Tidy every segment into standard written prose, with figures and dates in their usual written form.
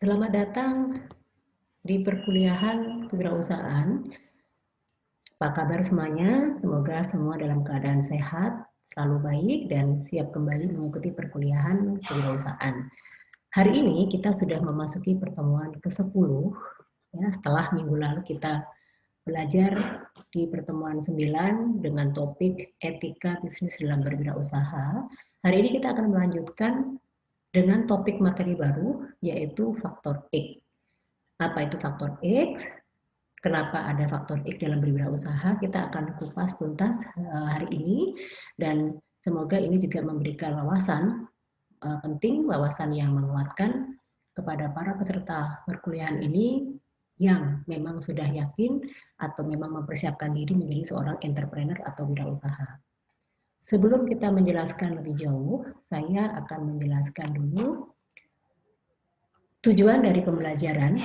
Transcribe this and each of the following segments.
Selamat datang di perkuliahan kewirausahaan. Apa kabar semuanya? Semoga semua dalam keadaan sehat, selalu baik, dan siap kembali mengikuti perkuliahan kewirausahaan. Hari ini kita sudah memasuki pertemuan ke-10, ya, setelah minggu lalu kita belajar di pertemuan 9 dengan topik etika bisnis dalam berwirausaha. Hari ini kita akan melanjutkan dengan topik materi baru, yaitu faktor X. Apa itu faktor X? Kenapa ada faktor X dalam berwirausaha? Kita akan kupas tuntas hari ini, dan semoga ini juga memberikan wawasan penting, wawasan yang menguatkan kepada para peserta perkuliahan ini yang memang sudah yakin atau memang mempersiapkan diri menjadi seorang entrepreneur atau wirausaha. Sebelum kita menjelaskan lebih jauh, saya akan menjelaskan dulu tujuan dari pembelajaran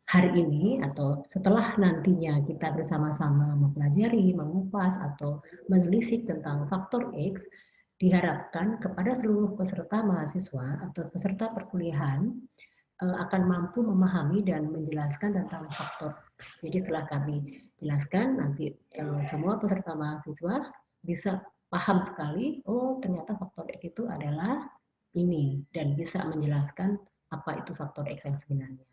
hari ini atau setelah nantinya kita bersama-sama mempelajari, mengupas atau menelisik tentang faktor X, diharapkan kepada seluruh peserta mahasiswa atau peserta perkuliahan akan mampu memahami dan menjelaskan tentang faktor X. Jadi setelah kami jelaskan, nanti semua peserta mahasiswa bisa paham sekali, oh ternyata faktor X itu adalah ini, dan bisa menjelaskan apa itu faktor X yang sebenarnya.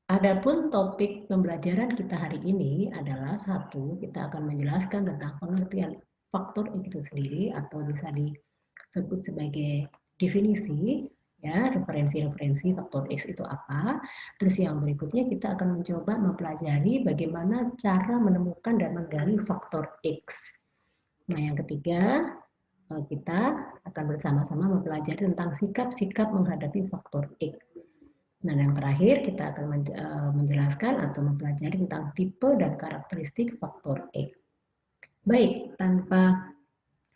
Adapun topik pembelajaran kita hari ini adalah satu, kita akan menjelaskan tentang pengertian faktor X itu sendiri atau bisa disebut sebagai definisi, ya, referensi-referensi faktor X itu apa. Terus yang berikutnya kita akan mencoba mempelajari bagaimana cara menemukan dan menggali faktor X. Nah, yang ketiga, kita akan bersama-sama mempelajari tentang sikap-sikap menghadapi faktor X. Nah, yang terakhir kita akan menjelaskan atau mempelajari tentang tipe dan karakteristik faktor X. Baik, tanpa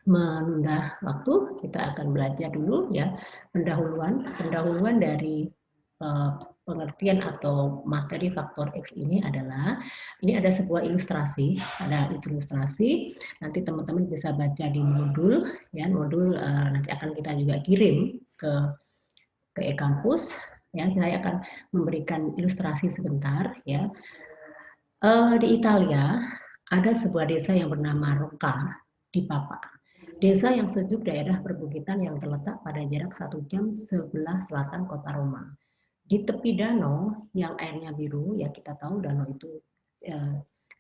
menunda waktu, kita akan belajar dulu ya pendahuluan dari pengertian atau materi faktor X ini adalah, ini ada sebuah ilustrasi, nanti teman-teman bisa baca di modul, ya, modul nanti akan kita juga kirim ke e-kampus, ya. Saya akan memberikan ilustrasi sebentar, ya. Di Italia ada sebuah desa yang bernama Rocca di Papa. Desa yang sejuk, daerah perbukitan yang terletak pada jarak 1 jam sebelah selatan kota Roma. Di tepi danau yang airnya biru, ya kita tahu danau itu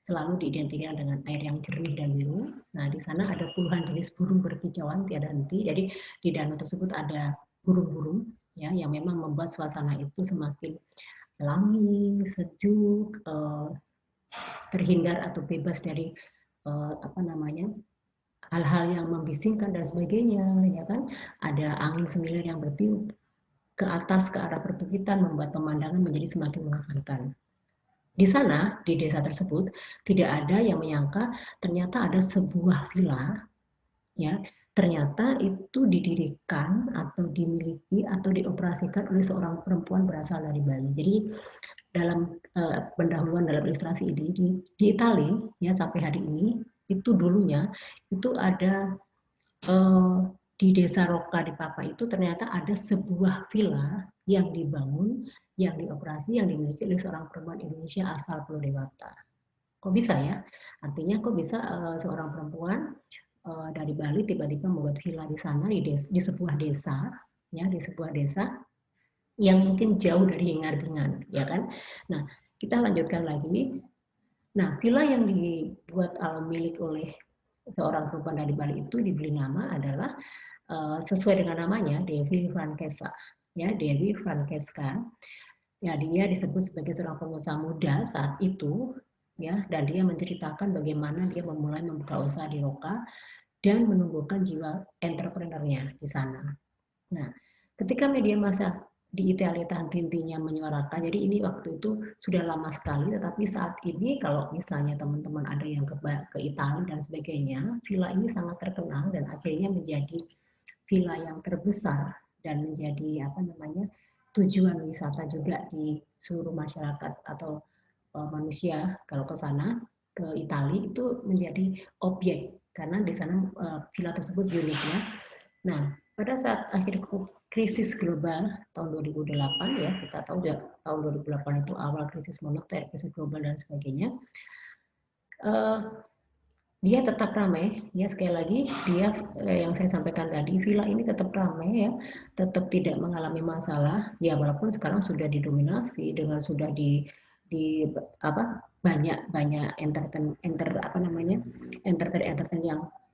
selalu diidentikan dengan air yang jernih dan biru. Nah, di sana ada puluhan jenis burung berkicauan tiada henti. Jadi di danau tersebut ada burung-burung, ya, yang memang membuat suasana itu semakin alami, sejuk, terhindar atau bebas dari hal-hal yang membisingkan dan sebagainya, ya kan. Ada angin semilir yang bertiup ke atas ke arah perbukitan membuat pemandangan menjadi semakin mengesankan. Di sana, di desa tersebut, tidak ada yang menyangka ternyata ada sebuah villa, ya, ternyata itu didirikan atau dimiliki atau dioperasikan oleh seorang perempuan berasal dari Bali. Jadi dalam pendahuluan dalam ilustrasi ini di Italia, ya, sampai hari ini itu dulunya itu ada di desa Rocca di Papa itu ternyata ada sebuah villa yang dibangun, yang dioperasi, yang dimiliki oleh seorang perempuan Indonesia asal Pulau Dewata. Kok bisa ya? Artinya kok bisa seorang perempuan dari Bali tiba-tiba membuat villa di sana di sebuah desa, ya, di sebuah desa yang mungkin jauh dari hingar-bingar, ya kan? Nah, kita lanjutkan lagi. Nah, villa yang dibuat milik oleh seorang perempuan dari Bali itu diberi nama adalah sesuai dengan namanya, Dewi Francesca. Ya, Dewi Francesca. Ya, dia disebut sebagai seorang pengusaha muda saat itu, ya, dan dia menceritakan bagaimana dia memulai membuka usaha di Rocca dan menumbuhkan jiwa entrepreneurnya di sana. Nah, ketika media massa di Italia henti-hentinya menyuarakan, jadi ini waktu itu sudah lama sekali, tetapi saat ini kalau misalnya teman-teman ada yang ke Italia dan sebagainya, villa ini sangat terkenal dan akhirnya menjadi villa yang terbesar dan menjadi tujuan wisata juga di seluruh masyarakat atau manusia kalau ke sana, ke Italia itu menjadi objek karena di sana villa tersebut unik, ya. Nah, pada saat akhir krisis global tahun 2008 ya, kita tahu ya tahun 2008 itu awal krisis moneter, krisis global dan sebagainya. Dia tetap ramai, ya sekali lagi dia yang saya sampaikan tadi, villa ini tetap ramai ya, tetap tidak mengalami masalah, ya walaupun sekarang sudah didominasi dengan sudah di apa banyak entertain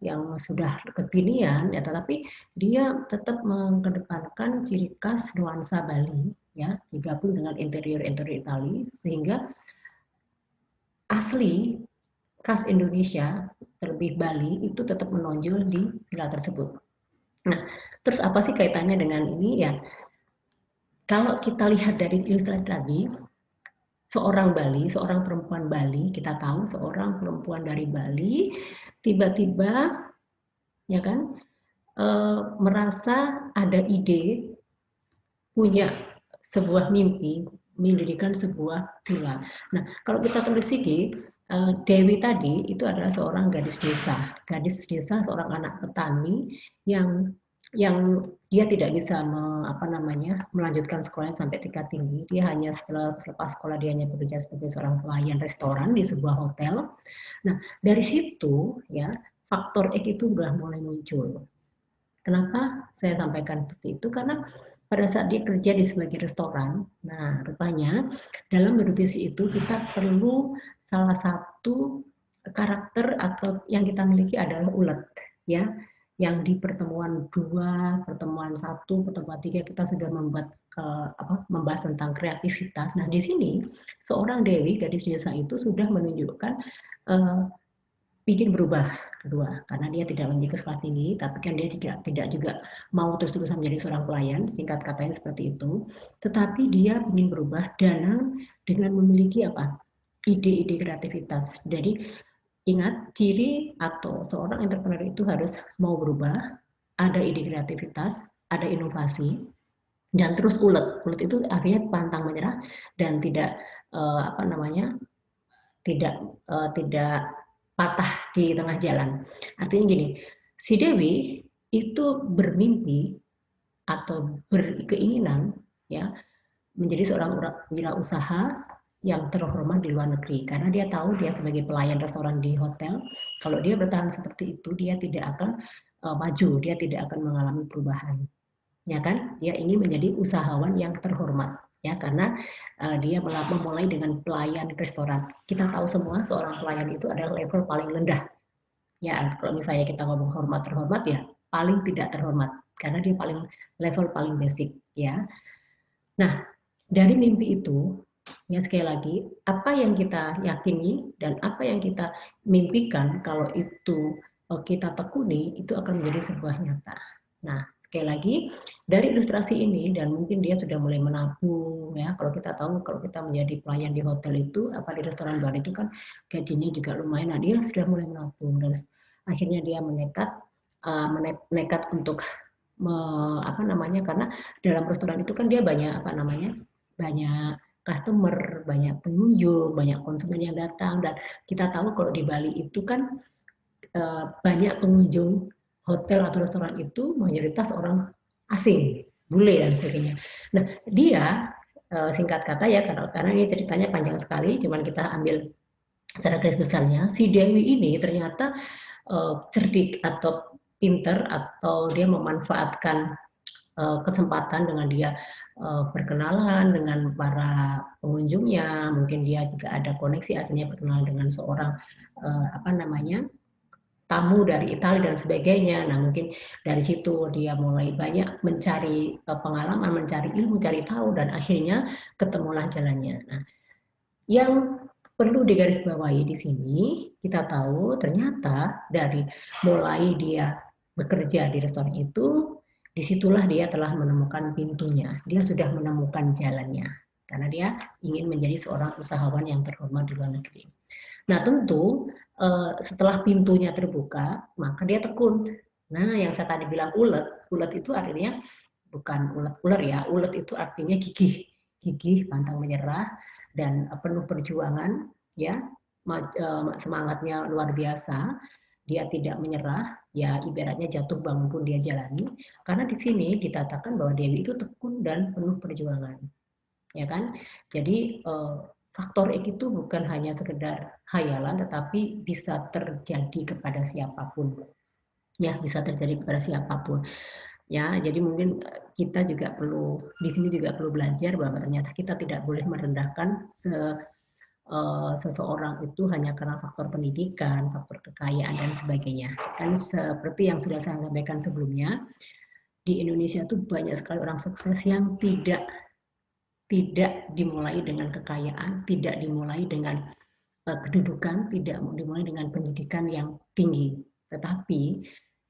yang sudah kekinian ya, tetapi dia tetap mengedepankan ciri khas nuansa Bali ya, digabung dengan interior Itali sehingga asli khas Indonesia, terlebih Bali, itu tetap menonjol di villa tersebut. Nah, terus apa sih kaitannya dengan ini ya? Kalau kita lihat dari ilustrasi tadi, seorang Bali, seorang perempuan Bali, kita tahu seorang perempuan dari Bali tiba-tiba ya kan merasa ada ide, punya sebuah mimpi mendirikan sebuah villa. Nah, kalau kita telisiki, Dewi tadi itu adalah seorang gadis desa, seorang anak petani yang dia tidak bisa melanjutkan sekolahnya sampai tingkat tinggi. Dia hanya selepas sekolah dia hanya bekerja sebagai seorang pelayan restoran di sebuah hotel. Nah, dari situ ya faktor X itu sudah mulai muncul. Kenapa saya sampaikan seperti itu? Karena pada saat dia kerja di sebagai restoran, nah rupanya dalam berbisnis itu kita perlu salah satu karakter atau yang kita miliki adalah ulet, ya. Yang di pertemuan 2, pertemuan 1, pertemuan 3 kita sudah membahas tentang kreativitas. Nah di sini seorang Dewi gadis desa itu sudah menunjukkan ingin berubah kedua karena dia tidak memiliki sekolah tinggi tapi kan dia tidak juga mau terus-terusan menjadi seorang pelayan, singkat katanya seperti itu, tetapi dia ingin berubah dengan memiliki ide-ide kreativitas. Jadi ingat, ciri atau seorang entrepreneur itu harus mau berubah, ada ide kreativitas, ada inovasi, dan terus ulet itu artinya pantang menyerah dan tidak tidak patah di tengah jalan. Artinya gini, si Dewi itu bermimpi atau berkeinginan ya menjadi seorang wirausaha yang terhormat di luar negeri karena dia tahu dia sebagai pelayan restoran di hotel, kalau dia bertahan seperti itu dia tidak akan maju, dia tidak akan mengalami perubahan. Ya kan? Dia ingin menjadi usahawan yang terhormat ya karena dia memulai dengan pelayan restoran. Kita tahu semua seorang pelayan itu adalah level paling rendah. Ya, kalau misalnya kita ngomong hormat terhormat ya paling tidak terhormat karena dia level paling basic ya. Nah, dari mimpi itu ya sekali lagi apa yang kita yakini dan apa yang kita mimpikan kalau itu kita tekuni itu akan menjadi sebuah nyata. Nah, sekali lagi dari ilustrasi ini dan mungkin dia sudah mulai menabung ya. Kalau kita tahu kalau kita menjadi pelayan di hotel itu di restoran bar itu kan gajinya juga lumayan. Nah, dia sudah mulai menabung dan akhirnya dia menekat untuk karena dalam restoran itu kan dia banyak banyak customer, banyak pengunjung, banyak konsumen yang datang dan kita tahu kalau di Bali itu kan banyak pengunjung hotel atau restoran itu mayoritas orang asing, bule dan sebagainya. Nah, dia singkat kata ya karena ini ceritanya panjang sekali, cuman kita ambil secara garis besarnya, si Dewi ini ternyata cerdik atau pinter atau dia memanfaatkan kesempatan dengan dia berkenalan dengan para pengunjungnya, mungkin dia juga ada koneksi akhirnya berkenalan dengan seorang tamu dari Italia dan sebagainya. Nah, mungkin dari situ dia mulai banyak mencari pengalaman, mencari ilmu, cari tahu, dan akhirnya ketemulah jalannya. Nah, yang perlu digarisbawahi di sini, kita tahu ternyata dari mulai dia bekerja di restoran itu, disitulah dia telah menemukan pintunya. Dia sudah menemukan jalannya. Karena dia ingin menjadi seorang usahawan yang terhormat di luar negeri. Nah, tentu setelah pintunya terbuka, maka dia tekun. Nah, yang saya tadi bilang ulet itu artinya bukan ulet-uler ya, ulet itu artinya gigih, pantang menyerah, dan penuh perjuangan, ya, semangatnya luar biasa. dia tidak menyerah, ya ibaratnya jatuh bangun pun dia jalani, karena di sini ditatakan bahwa Dewi itu tekun dan penuh perjuangan, ya kan? Jadi faktor X itu bukan hanya sekedar hayalan, tetapi bisa terjadi kepada siapapun, ya bisa terjadi kepada siapapun. Ya, jadi mungkin kita juga perlu di sini juga perlu belajar bahwa ternyata kita tidak boleh merendahkan seseorang itu hanya karena faktor pendidikan, faktor kekayaan dan sebagainya. Kan seperti yang sudah saya sampaikan sebelumnya, di Indonesia itu banyak sekali orang sukses yang tidak dimulai dengan kekayaan, tidak dimulai dengan kedudukan, tidak dimulai dengan pendidikan yang tinggi, tetapi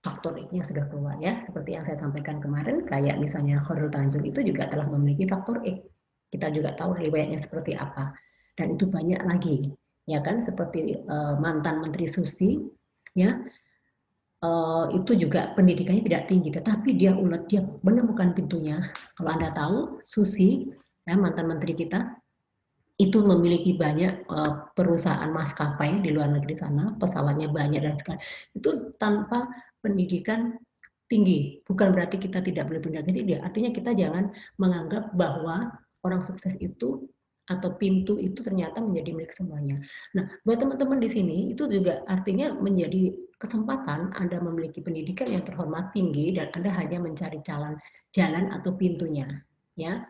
faktor X-nya sudah keluar ya, seperti yang saya sampaikan kemarin, kayak misalnya Khairul Tanjung itu juga telah memiliki faktor X. Kita juga tahu riwayatnya seperti apa, dan itu banyak lagi, ya kan, seperti mantan Menteri Susi, ya, itu juga pendidikannya tidak tinggi, tetapi dia ulet, dia menemukan pintunya. Kalau Anda tahu, Susi, ya, mantan Menteri kita, itu memiliki banyak perusahaan maskapai di luar negeri sana, pesawatnya banyak dan sekali. Itu tanpa pendidikan tinggi. Bukan berarti kita tidak boleh pendidikan tinggi, artinya kita jangan menganggap bahwa orang sukses itu atau pintu itu ternyata menjadi milik semuanya. Nah, buat teman-teman di sini itu juga artinya menjadi kesempatan Anda memiliki pendidikan yang terhormat tinggi dan Anda hanya mencari jalan atau pintunya, ya.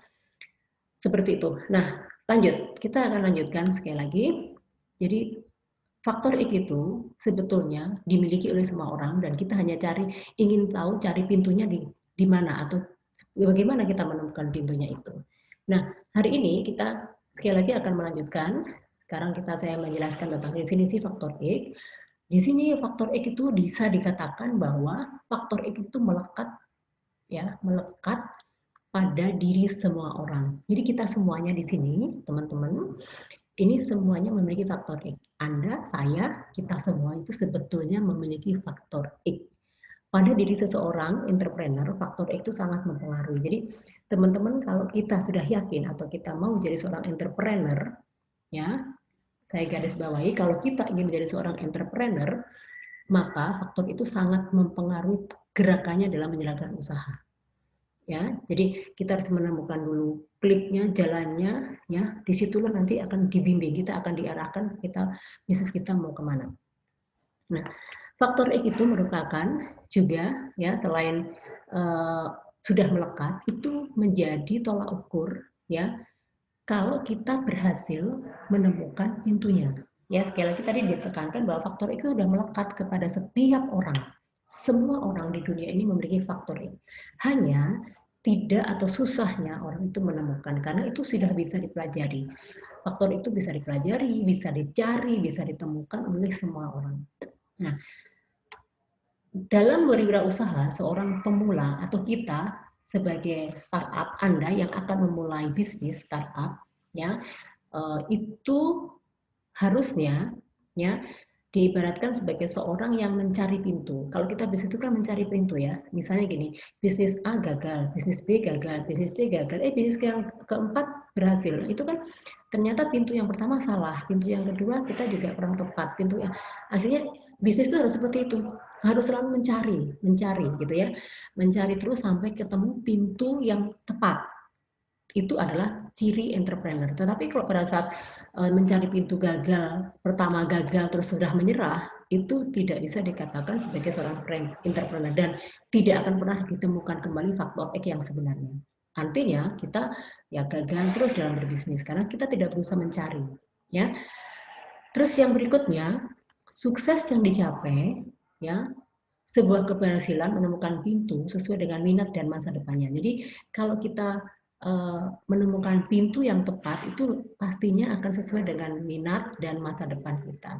Seperti itu. Nah, lanjut. Kita akan lanjutkan sekali lagi. Jadi, faktor X itu sebetulnya dimiliki oleh semua orang dan kita hanya ingin tahu cari pintunya di mana atau bagaimana kita menemukan pintunya itu. Nah, hari ini kita sekali lagi akan melanjutkan. Sekarang saya menjelaskan tentang definisi faktor X. Di sini faktor X itu bisa dikatakan bahwa faktor X itu melekat, ya, melekat pada diri semua orang. Jadi kita semuanya di sini, teman-teman, ini semuanya memiliki faktor X. Anda, saya, kita semua itu sebetulnya memiliki faktor X. Pada diri seseorang entrepreneur, faktor X itu sangat mempengaruhi. Jadi teman-teman kalau kita sudah yakin atau kita mau jadi seorang entrepreneur, ya, saya garis bawahi, kalau kita ingin menjadi seorang entrepreneur, maka faktor itu sangat mempengaruhi gerakannya dalam menjalankan usaha. Ya, jadi kita harus menemukan dulu kliknya, jalannya, ya, disitulah nanti akan dibimbing, kita akan diarahkan bisnis kita mau kemana. Nah, faktor X itu merupakan juga, ya, selain sudah melekat, itu menjadi tolak ukur, ya, kalau kita berhasil menemukan pintunya. Ya, sekali lagi tadi ditekankan bahwa faktor X itu sudah melekat kepada setiap orang. Semua orang di dunia ini memiliki faktor X. Hanya tidak atau susahnya orang itu menemukan, karena itu sudah bisa dipelajari. Faktor itu bisa dipelajari, bisa dicari, bisa ditemukan oleh semua orang. Nah, dalam berwirausaha, seorang pemula atau kita sebagai startup Anda yang akan memulai bisnis startup, ya, itu harusnya, ya, diibaratkan sebagai seorang yang mencari pintu. Kalau kita bisnis itu kan mencari pintu, ya. Misalnya gini, bisnis A gagal, bisnis B gagal, bisnis C gagal, bisnis yang keempat berhasil. Itu kan ternyata pintu yang pertama salah, pintu yang kedua kita juga kurang tepat, pintu yang akhirnya bisnis itu harus seperti itu, harus selalu mencari gitu ya, mencari terus sampai ketemu pintu yang tepat. Itu adalah ciri entrepreneur. Tetapi kalau pada saat mencari pintu gagal, pertama gagal terus sudah menyerah, itu tidak bisa dikatakan sebagai seorang entrepreneur dan tidak akan pernah ditemukan kembali faktor X yang sebenarnya. Artinya kita ya gagal terus dalam berbisnis karena kita tidak berusaha mencari, ya. Terus yang berikutnya, sukses yang dicapai, ya, sebuah keberhasilan menemukan pintu sesuai dengan minat dan masa depannya. Jadi kalau kita menemukan pintu yang tepat itu pastinya akan sesuai dengan minat dan masa depan kita.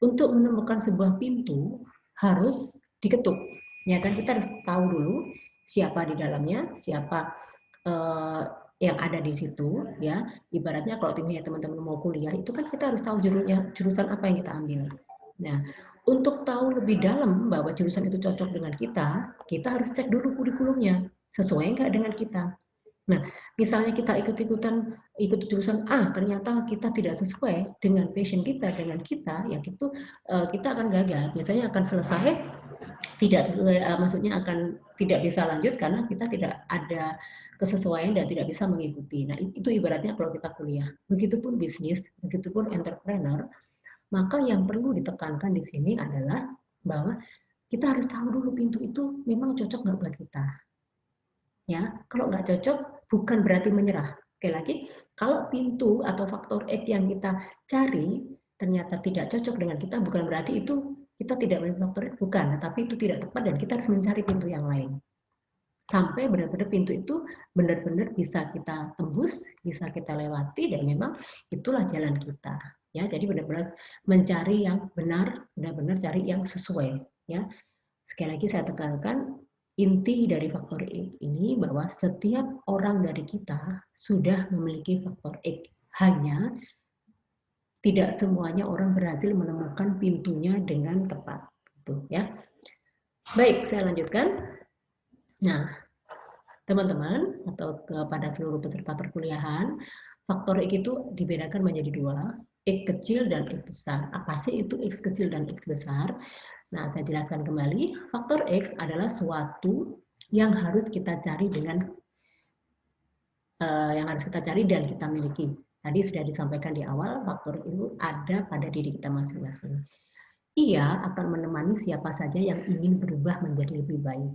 Untuk menemukan sebuah pintu harus diketuk, ya kan, kita harus tahu dulu siapa di dalamnya, siapa yang ada di situ, ya. Ibaratnya kalau teman-teman mau kuliah itu kan kita harus tahu jurusan apa yang kita ambil. Nah, untuk tahu lebih dalam bahwa jurusan itu cocok dengan kita harus cek dulu kurikulumnya, sesuai nggak dengan kita. Nah, misalnya kita ikut jurusan A, ternyata kita tidak sesuai dengan passion kita, dengan kita, ya gitu kita akan gagal. Biasanya akan selesai tidak sesuai, maksudnya akan tidak bisa lanjut karena kita tidak ada kesesuaian dan tidak bisa mengikuti. Nah, itu ibaratnya kalau kita kuliah. Begitupun bisnis, begitupun entrepreneur, maka yang perlu ditekankan di sini adalah bahwa kita harus tahu dulu pintu itu memang cocok nggak buat kita. Ya, kalau nggak cocok bukan berarti menyerah. Sekali lagi, kalau pintu atau faktor X yang kita cari ternyata tidak cocok dengan kita, bukan berarti itu kita tidak memiliki faktor X, bukan, tapi itu tidak tepat dan kita harus mencari pintu yang lain. Sampai benar-benar pintu itu benar-benar bisa kita tembus, bisa kita lewati dan memang itulah jalan kita. Ya, jadi benar-benar mencari yang benar, benar-benar cari yang sesuai. Ya, sekali lagi saya tekankan inti dari faktor X ini bahwa setiap orang dari kita sudah memiliki faktor X. Hanya tidak semuanya orang berhasil menemukan pintunya dengan tepat. Gitu, ya. Baik, saya lanjutkan. Nah, teman-teman atau kepada seluruh peserta perkuliahan, faktor X itu dibedakan menjadi dua, X kecil dan X besar. Apa sih itu X kecil dan X besar? Nah, saya jelaskan kembali, faktor X adalah suatu yang harus kita cari dan kita miliki. Tadi sudah disampaikan di awal, faktor itu ada pada diri kita masing-masing. Ia akan menemani siapa saja yang ingin berubah menjadi lebih baik.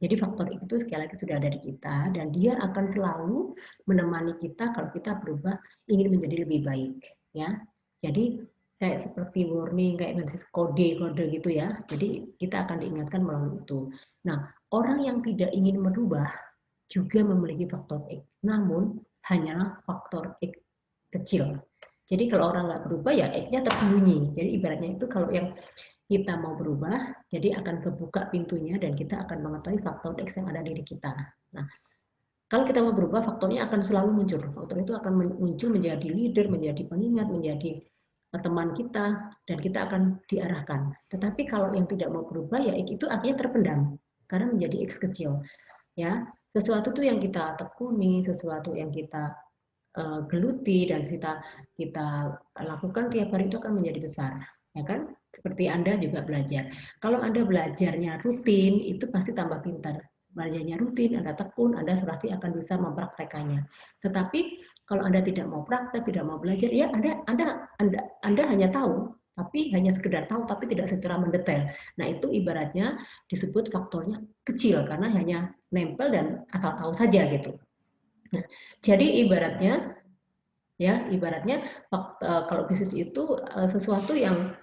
Jadi faktor itu sekali lagi sudah ada di kita dan dia akan selalu menemani kita kalau kita berubah ingin menjadi lebih baik, ya. Jadi kayak seperti warning, kayak kode-kode gitu ya. Jadi kita akan diingatkan melalui itu. Nah, orang yang tidak ingin merubah juga memiliki faktor X, namun hanyalah faktor X kecil. Jadi kalau orang nggak berubah ya X-nya tersembunyi. Jadi ibaratnya itu kalau yang kita mau berubah, jadi akan kebuka pintunya dan kita akan mengetahui faktor X yang ada di diri kita. Nah, kalau kita mau berubah, faktornya akan selalu muncul. Faktor itu akan muncul menjadi leader, menjadi pengingat, menjadi teman kita, dan kita akan diarahkan. Tetapi kalau yang tidak mau berubah, ya itu akhirnya terpendam karena menjadi X kecil. Ya, sesuatu itu yang kita tekuni, sesuatu yang kita geluti dan kita lakukan tiap hari itu akan menjadi besar, ya kan? Seperti Anda juga belajar. Kalau Anda belajarnya rutin, itu pasti tambah pintar. Belajarnya rutin, Anda tekun, Anda pasti akan bisa mempraktekannya. Tetapi kalau Anda tidak mau praktek, tidak mau belajar, ya Anda hanya tahu, tapi hanya sekedar tahu, tapi tidak secara mendetail. Nah, itu ibaratnya disebut faktornya kecil karena hanya nempel dan asal tahu saja gitu. Nah, jadi ibaratnya kalau bisnis itu sesuatu yang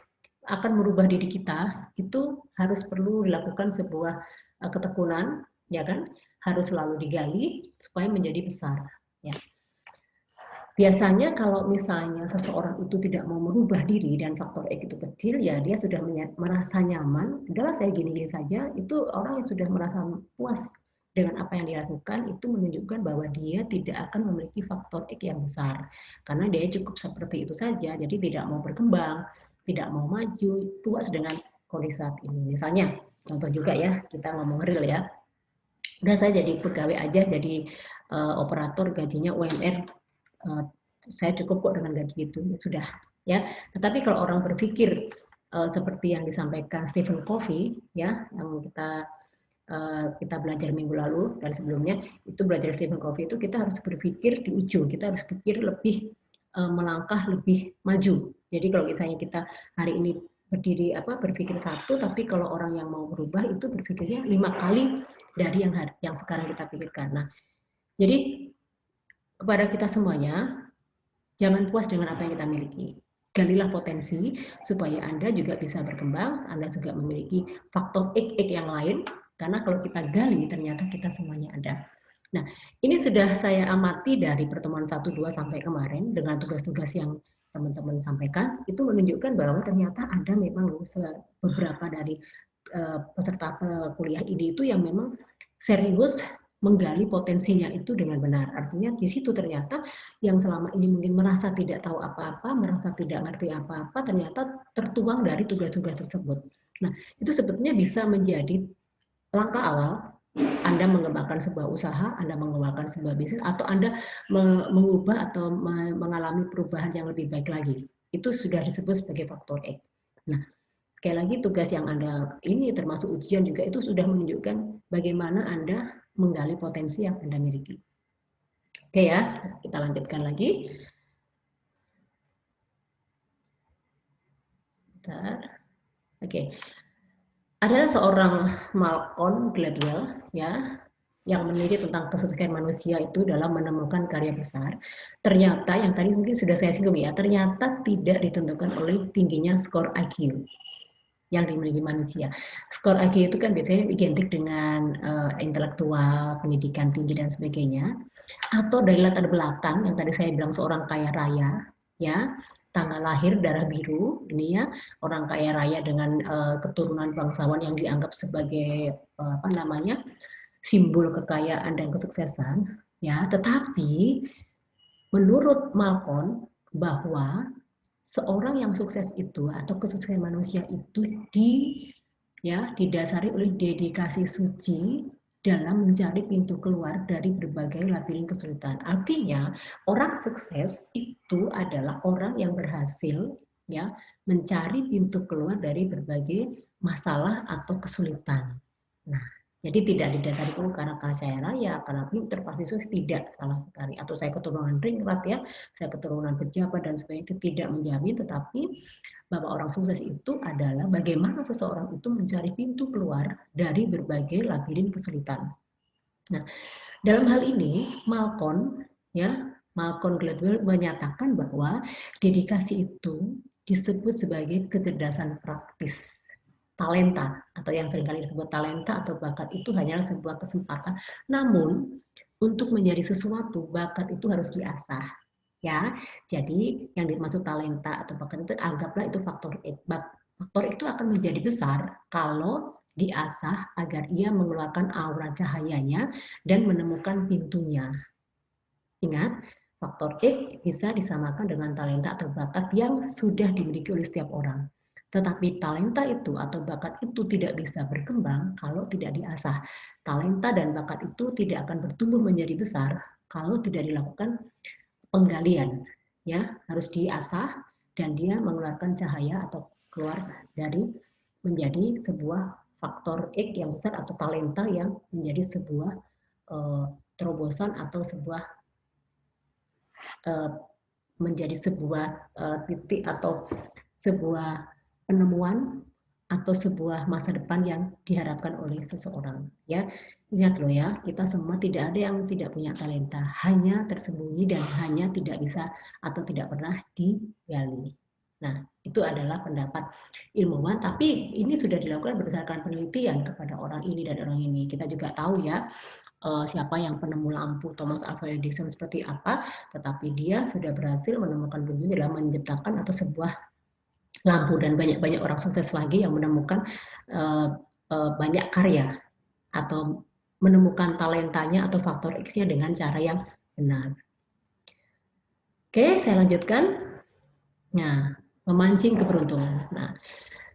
akan merubah diri kita itu harus perlu dilakukan sebuah ketekunan, ya kan? Harus selalu digali supaya menjadi besar. Ya. Biasanya kalau misalnya seseorang itu tidak mau merubah diri dan faktor X itu kecil, ya dia sudah merasa nyaman. Udahlah saya gini-gini saja. Itu orang yang sudah merasa puas dengan apa yang dilakukan itu menunjukkan bahwa dia tidak akan memiliki faktor X yang besar karena dia cukup seperti itu saja, jadi tidak mau berkembang, tidak mau maju, puas dengan kondisi saat ini. Misalnya contoh juga ya, kita ngomong real ya, udah saya jadi pegawai aja, jadi operator gajinya UMR, saya cukup kok dengan gaji itu, ya sudah ya. Tetapi kalau orang berpikir seperti yang disampaikan Stephen Covey ya, yang kita belajar minggu lalu dan sebelumnya itu belajar Stephen Covey, itu kita harus berpikir di ujung, kita harus pikir lebih melangkah lebih maju. Jadi kalau misalnya kita hari ini berpikir satu, tapi kalau orang yang mau berubah itu berpikirnya 5 kali dari yang sekarang kita pikirkan. Nah, jadi kepada kita semuanya, jangan puas dengan apa yang kita miliki. Galilah potensi supaya Anda juga bisa berkembang, Anda juga memiliki faktor X yang lain, karena kalau kita gali ternyata kita semuanya ada. Nah, ini sudah saya amati dari pertemuan 1, 2 sampai kemarin dengan tugas-tugas yang teman-teman sampaikan, itu menunjukkan bahwa ternyata ada memang beberapa dari peserta kuliah ini itu yang memang serius menggali potensinya itu dengan benar. Artinya di situ ternyata yang selama ini mungkin merasa tidak tahu apa-apa, merasa tidak ngerti apa-apa, ternyata tertuang dari tugas-tugas tersebut. Nah, itu sebetulnya bisa menjadi langkah awal Anda mengembangkan sebuah usaha, Anda mengembangkan sebuah bisnis, atau Anda mengubah atau mengalami perubahan yang lebih baik lagi. Itu sudah disebut sebagai faktor X. Nah, sekali lagi tugas yang Anda ini termasuk ujian juga itu sudah menunjukkan bagaimana Anda menggali potensi yang Anda miliki. Oke ya, kita lanjutkan lagi. Bentar. Oke. Adalah seorang Malcolm Gladwell ya yang meneliti tentang kesuksesan manusia itu dalam menemukan karya besar. Ternyata yang tadi mungkin sudah saya singgung ya, ternyata tidak ditentukan oleh tingginya skor IQ yang dimiliki manusia. Skor IQ itu kan biasanya identik dengan intelektual, pendidikan tinggi dan sebagainya, atau dari latar belakang yang tadi saya bilang seorang kaya raya, ya, tanggal lahir darah biru, ini ya, orang kaya raya dengan keturunan bangsawan yang dianggap sebagai apa namanya simbol kekayaan dan kesuksesan, ya. Tetapi menurut Malcolm bahwa seorang yang sukses itu atau kesuksesan manusia itu didasari oleh dedikasi suci dalam mencari pintu keluar dari berbagai labirin kesulitan. Artinya, orang sukses itu adalah orang yang berhasil ya mencari pintu keluar dari berbagai masalah atau kesulitan. Nah, jadi tidak didasari karena saya raya, karena pinter, pasti sukses, tidak, salah sekali. Atau saya keturunan ringrat ya, saya keturunan pejabat dan sebagainya, itu tidak menjamin, tetapi bahwa orang sukses itu adalah bagaimana seseorang itu mencari pintu keluar dari berbagai labirin kesulitan. Nah, dalam hal ini Malcolm Gladwell menyatakan bahwa dedikasi itu disebut sebagai kecerdasan praktis. Talenta atau yang seringkali disebut talenta atau bakat itu hanyalah sebuah kesempatan. Namun untuk menjadi sesuatu bakat itu harus diasah. Ya, jadi yang dimaksud talenta atau bakat itu anggaplah itu faktor X. Faktor itu akan menjadi besar kalau diasah agar ia mengeluarkan aura cahayanya dan menemukan pintunya. Ingat, faktor X bisa disamakan dengan talenta atau bakat yang sudah dimiliki oleh setiap orang. Tetapi talenta itu atau bakat itu tidak bisa berkembang kalau tidak diasah. Talenta dan bakat itu tidak akan bertumbuh menjadi besar kalau tidak dilakukan penggalian. Ya, harus diasah dan dia mengeluarkan cahaya atau keluar dari menjadi sebuah faktor X yang besar atau talenta yang menjadi sebuah terobosan atau sebuah menjadi sebuah titik atau sebuah penemuan atau sebuah masa depan yang diharapkan oleh seseorang. Ya, ingat loh ya, kita semua tidak ada yang tidak punya talenta, hanya tersembunyi dan hanya tidak bisa atau tidak pernah digali. Nah, itu adalah pendapat ilmuwan, tapi ini sudah dilakukan berdasarkan penelitian kepada orang ini dan orang ini. Kita juga tahu ya, siapa yang penemu lampu Thomas Alva Edison seperti apa, tetapi dia sudah berhasil menemukan pintunya dalam menciptakan atau sebuah lampu, dan banyak-banyak orang sukses lagi yang menemukan banyak karya atau menemukan talentanya atau faktor X-nya dengan cara yang benar. Oke, saya lanjutkan. Nah, memancing keberuntungan. Nah,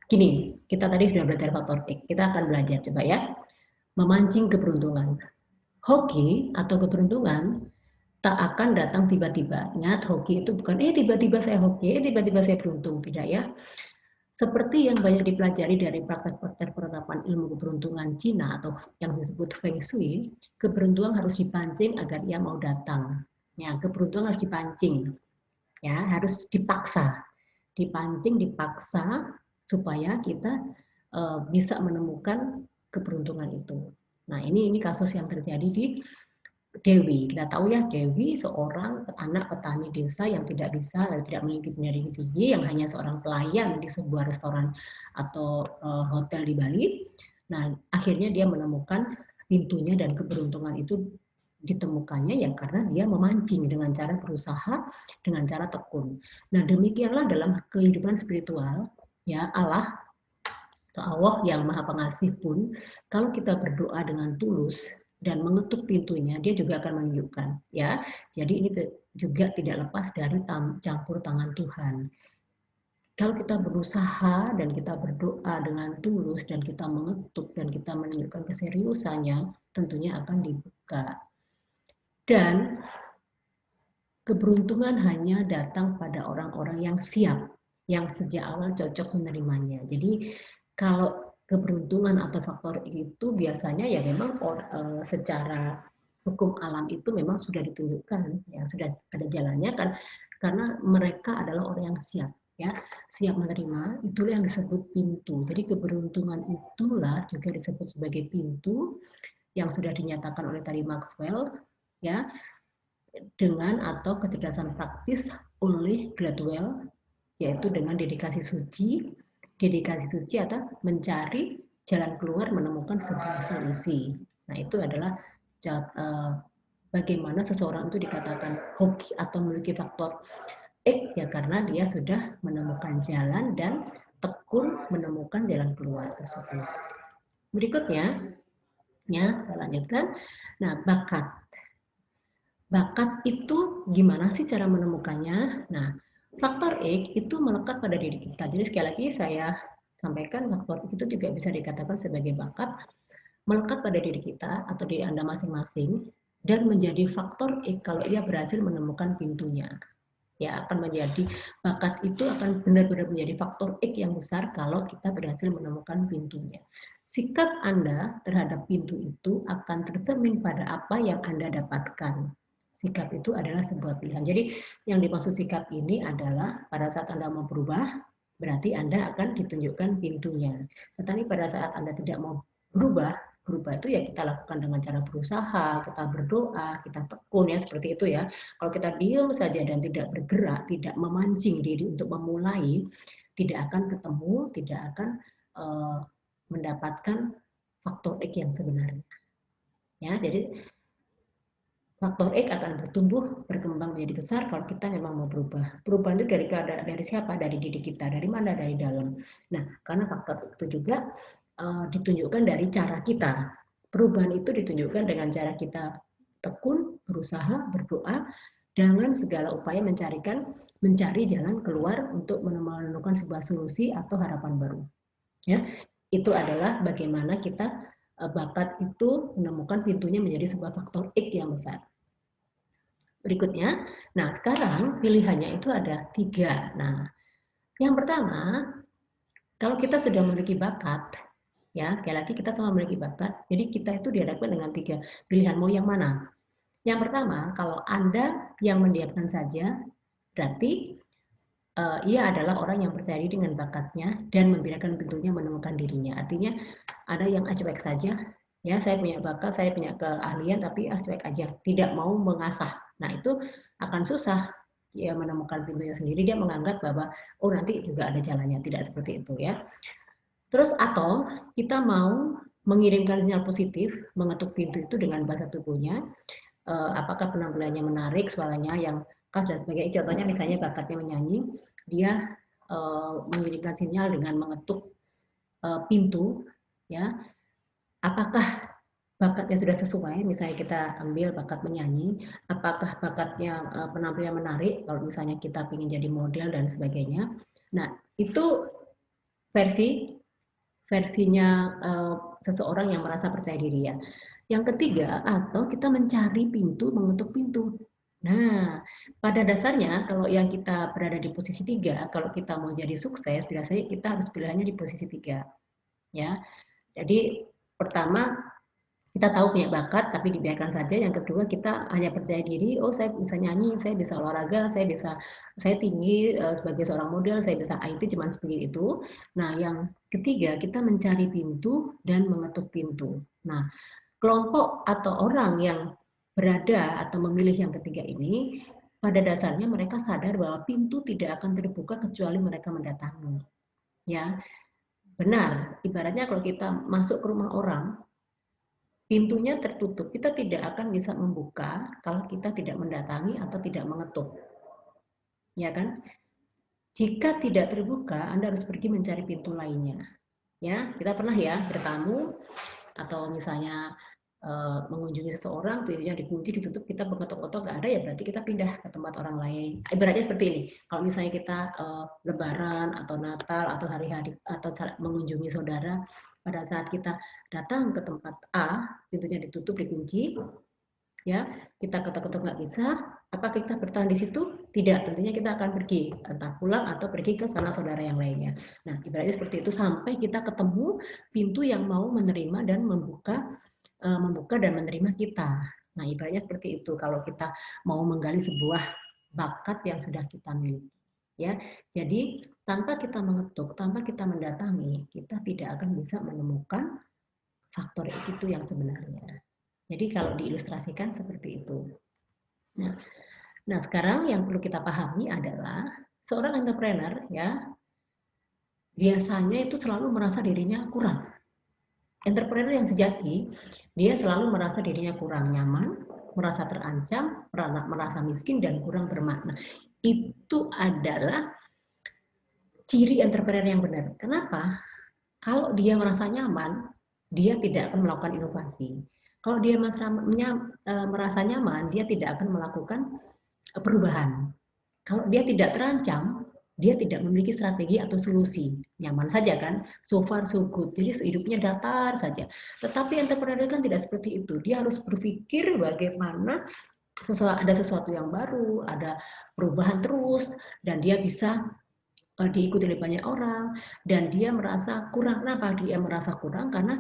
gini, kita tadi sudah belajar faktor X. Kita akan belajar coba ya. Memancing keberuntungan. Hoki atau keberuntungan tak akan datang tiba-tiba. Ingat, hoki itu bukan tiba-tiba saya hoki, tiba-tiba saya beruntung, tidak ya. Seperti yang banyak dipelajari dari praktek-praktek penerapan ilmu keberuntungan Cina atau yang disebut Feng Shui, keberuntungan harus dipancing agar ia mau datang. Ya, keberuntungan harus dipancing, ya, harus dipaksa, dipancing, dipaksa supaya kita bisa menemukan keberuntungan itu. Nah, ini kasus yang terjadi di Dewi. Kita tahu ya, Dewi seorang anak petani desa yang tidak bisa, tidak memiliki pendidikan tinggi, yang hanya seorang pelayan di sebuah restoran atau hotel di Bali. Nah, akhirnya dia menemukan pintunya dan keberuntungan itu ditemukannya ya karena dia memancing dengan cara berusaha, dengan cara tekun. Nah, demikianlah dalam kehidupan spiritual, ya, Allah atau Allah yang Maha Pengasih pun, kalau kita berdoa dengan tulus dan mengetuk pintunya, dia juga akan menunjukkan, ya. Jadi ini juga tidak lepas dari campur tangan Tuhan. Kalau kita berusaha dan kita berdoa dengan tulus dan kita mengetuk dan kita menunjukkan keseriusannya, tentunya akan dibuka. Dan keberuntungan hanya datang pada orang-orang yang siap, yang sejak awal cocok menerimanya. Jadi kalau keberuntungan atau faktor itu biasanya ya memang secara hukum alam itu memang sudah ditunjukkan, ya sudah ada jalannya kan, karena mereka adalah orang yang siap, ya siap menerima, itulah yang disebut pintu. Jadi keberuntungan itulah juga disebut sebagai pintu yang sudah dinyatakan oleh tadi Maxwell, ya, dengan atau kecerdasan praktis oleh Gladwell, yaitu dengan dedikasi suci. Dedikasi suci atau mencari jalan keluar, menemukan sebuah solusi. Nah, itu adalah bagaimana seseorang itu dikatakan hoki atau memiliki faktor X, ya karena dia sudah menemukan jalan dan tekun menemukan jalan keluar tersebut. Berikutnya, ya, saya lanjutkan. Nah, bakat. Bakat itu gimana sih cara menemukannya? Nah, faktor X itu melekat pada diri kita. Jadi sekali lagi saya sampaikan faktor X itu juga bisa dikatakan sebagai bakat melekat pada diri kita atau diri Anda masing-masing dan menjadi faktor X kalau ia berhasil menemukan pintunya. Ya, akan menjadi bakat itu akan benar-benar menjadi faktor X yang besar kalau kita berhasil menemukan pintunya. Sikap Anda terhadap pintu itu akan tercermin pada apa yang Anda dapatkan. Sikap itu adalah sebuah pilihan. Jadi yang dimaksud sikap ini adalah pada saat Anda mau berubah, berarti Anda akan ditunjukkan pintunya. Tetapi pada saat Anda tidak mau berubah itu ya kita lakukan dengan cara berusaha, kita berdoa, kita tekun, ya seperti itu ya. Kalau kita diam saja dan tidak bergerak, tidak memancing diri untuk memulai, tidak akan ketemu, tidak akan mendapatkan faktor X yang sebenarnya. Ya, jadi faktor X akan bertumbuh, berkembang menjadi besar kalau kita memang mau berubah. Perubahan itu dari siapa? Dari diri kita. Dari mana? Dari dalam. Nah, karena faktor itu juga ditunjukkan dari cara kita. Perubahan itu ditunjukkan dengan cara kita tekun, berusaha, berdoa, dengan segala upaya mencari jalan keluar untuk menemukan sebuah solusi atau harapan baru. Ya, itu adalah bagaimana kita bakat itu menemukan pintunya menjadi sebuah faktor X yang besar. Berikutnya, nah sekarang pilihannya itu ada 3. Nah, yang pertama, kalau kita sudah memiliki bakat, ya sekali lagi kita semua memiliki bakat, jadi kita itu dihadapkan dengan 3 pilihan, mau yang mana? Yang pertama, kalau Anda yang mendiamkan saja, berarti ia adalah orang yang percaya diri dengan bakatnya dan membiarkan pintunya menemukan dirinya. Artinya ada yang cuek saja, ya saya punya bakat, saya punya keahlian, tapi cuek aja, tidak mau mengasah. Nah itu akan susah ya menemukan pintunya sendiri. Dia menganggap bahwa oh nanti juga ada jalannya, tidak seperti itu ya. Terus atau kita mau mengirimkan sinyal positif, mengetuk pintu itu dengan bahasa tubuhnya, apakah penampilannya menarik, suaranya yang khas dan sebagainya. Contohnya misalnya bakatnya menyanyi, dia mengirimkan sinyal dengan mengetuk pintu, ya. Apakah bakatnya sudah sesuai? Misalnya kita ambil bakat menyanyi, apakah bakatnya penampilan menarik? Kalau misalnya kita ingin jadi model dan sebagainya. Nah, itu versinya seseorang yang merasa percaya diri ya. Yang ketiga, atau kita mencari pintu, mengetuk pintu. Nah, pada dasarnya kalau yang kita berada di posisi 3, kalau kita mau jadi sukses, biasanya kita harus pilihannya di posisi 3. Ya. Jadi pertama kita tahu punya bakat tapi dibiarkan saja. Yang kedua kita hanya percaya diri, oh saya bisa nyanyi, saya bisa olahraga, saya tinggi sebagai seorang model, saya bisa IT, cuman seperti itu. Nah yang ketiga kita mencari pintu dan mengetuk pintu. Nah kelompok atau orang yang berada atau memilih yang ketiga ini pada dasarnya mereka sadar bahwa pintu tidak akan terbuka kecuali mereka mendatangi. Ya, benar. Ibaratnya kalau kita masuk ke rumah orang, pintunya tertutup, kita tidak akan bisa membuka kalau kita tidak mendatangi atau tidak mengetuk. Ya kan? Jika tidak terbuka, Anda harus pergi mencari pintu lainnya. Ya, kita pernah ya bertamu atau misalnya mengunjungi seseorang, pintunya dikunci, ditutup, kita mengetok-ketok nggak ada, ya berarti kita pindah ke tempat orang lain. Ibaratnya seperti ini, kalau misalnya kita Lebaran atau Natal atau hari-hari atau mengunjungi saudara, pada saat kita datang ke tempat A, pintunya ditutup, dikunci, ya kita ketok-ketok nggak bisa, apa kita bertahan di situ? Tidak, tentunya kita akan pergi, entah pulang atau pergi ke sanak saudara yang lainnya. Nah, ibaratnya seperti itu sampai kita ketemu pintu yang mau menerima dan membuka dan menerima kita. Nah, ibaratnya seperti itu kalau kita mau menggali sebuah bakat yang sudah kita miliki. Ya, jadi tanpa kita mengetuk, tanpa kita mendatangi, kita tidak akan bisa menemukan faktor itu yang sebenarnya. Jadi kalau diilustrasikan seperti itu. Nah, sekarang yang perlu kita pahami adalah seorang entrepreneur ya biasanya itu selalu merasa dirinya kurang. Entrepreneur yang sejati, dia selalu merasa dirinya kurang nyaman, merasa terancam, merasa miskin, dan kurang bermakna. Itu adalah ciri entrepreneur yang benar. Kenapa? Kalau dia merasa nyaman, dia tidak akan melakukan inovasi. Kalau dia merasa nyaman, dia tidak akan melakukan perubahan. Kalau dia tidak terancam, dia tidak memiliki strategi atau solusi. Nyaman saja kan, so far so good. Jadi hidupnya datar saja. Tetapi entrepreneur kan tidak seperti itu. Dia harus berpikir bagaimana ada sesuatu yang baru, ada perubahan terus, dan dia bisa diikuti oleh banyak orang, dan dia merasa kurang. Kenapa dia merasa kurang? Karena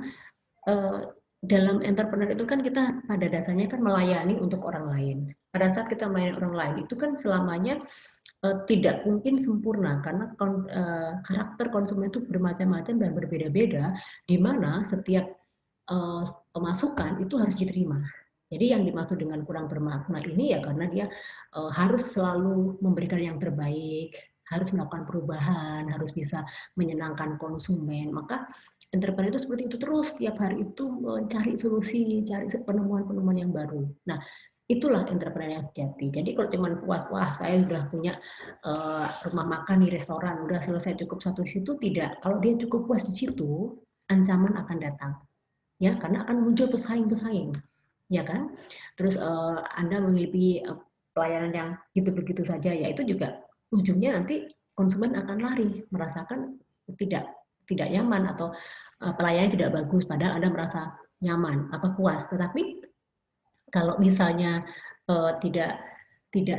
dalam entrepreneur itu kan kita pada dasarnya kan melayani untuk orang lain. Pada saat kita melayani orang lain itu kan selamanya tidak mungkin sempurna karena karakter konsumen itu bermacam-macam dan berbeda-beda, di mana setiap pemasukan itu harus diterima. Jadi yang dimaksud dengan kurang bermakna ini ya karena dia harus selalu memberikan yang terbaik, harus melakukan perubahan, harus bisa menyenangkan konsumen. Maka entrepreneur itu seperti itu terus, tiap hari itu mencari solusi, cari penemuan-penemuan yang baru. Nah, itulah entrepreneur yang sejati. Jadi kalau cuma puas, wah saya sudah punya rumah makan di restoran, udah selesai cukup satu situ, tidak. Kalau dia cukup puas di situ, ancaman akan datang. Ya, karena akan muncul pesaing-pesaing. Ya kan? Terus Anda memiliki pelayanan yang gitu begitu saja, ya itu juga ujungnya nanti konsumen akan lari, merasakan tidak nyaman atau pelayanan tidak bagus, padahal Anda merasa nyaman, apa puas. Tetapi kalau misalnya tidak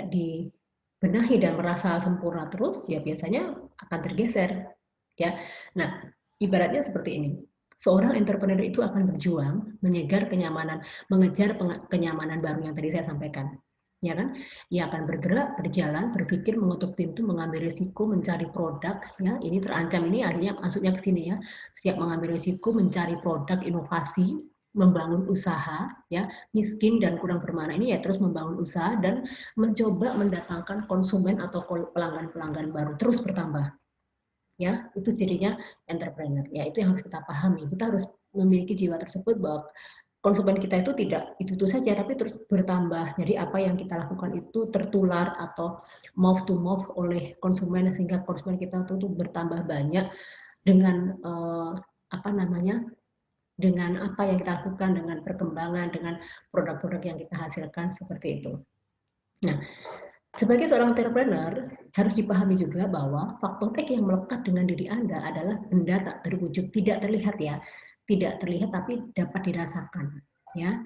dibenahi dan merasa sempurna terus, ya biasanya akan tergeser. Ya, nah ibaratnya seperti ini. Seorang entrepreneur itu akan berjuang mengejar kenyamanan baru yang tadi saya sampaikan. Ya kan? Ia akan bergerak, berjalan, berpikir, mengetuk pintu, mengambil risiko, mencari produk. Ya, ini terancam ini artinya maksudnya ke sini ya. Siap mengambil risiko, mencari produk, inovasi, membangun usaha, ya miskin dan kurang bermakna ini ya terus membangun usaha dan mencoba mendatangkan konsumen atau pelanggan-pelanggan baru terus bertambah. Ya, itu cirinya entrepreneur. Ya, itu yang harus kita pahami. Kita harus memiliki jiwa tersebut bahwa konsumen kita itu tidak itu saja tapi terus bertambah. Jadi apa yang kita lakukan itu tertular atau mouth to mouth oleh konsumen sehingga konsumen kita itu bertambah banyak dengan dengan apa yang kita lakukan, dengan perkembangan, dengan produk-produk yang kita hasilkan seperti itu. Nah, sebagai seorang entrepreneur, harus dipahami juga bahwa faktor X yang melekat dengan diri Anda adalah benda tak terwujud, tidak terlihat ya, tidak terlihat tapi dapat dirasakan. Ya,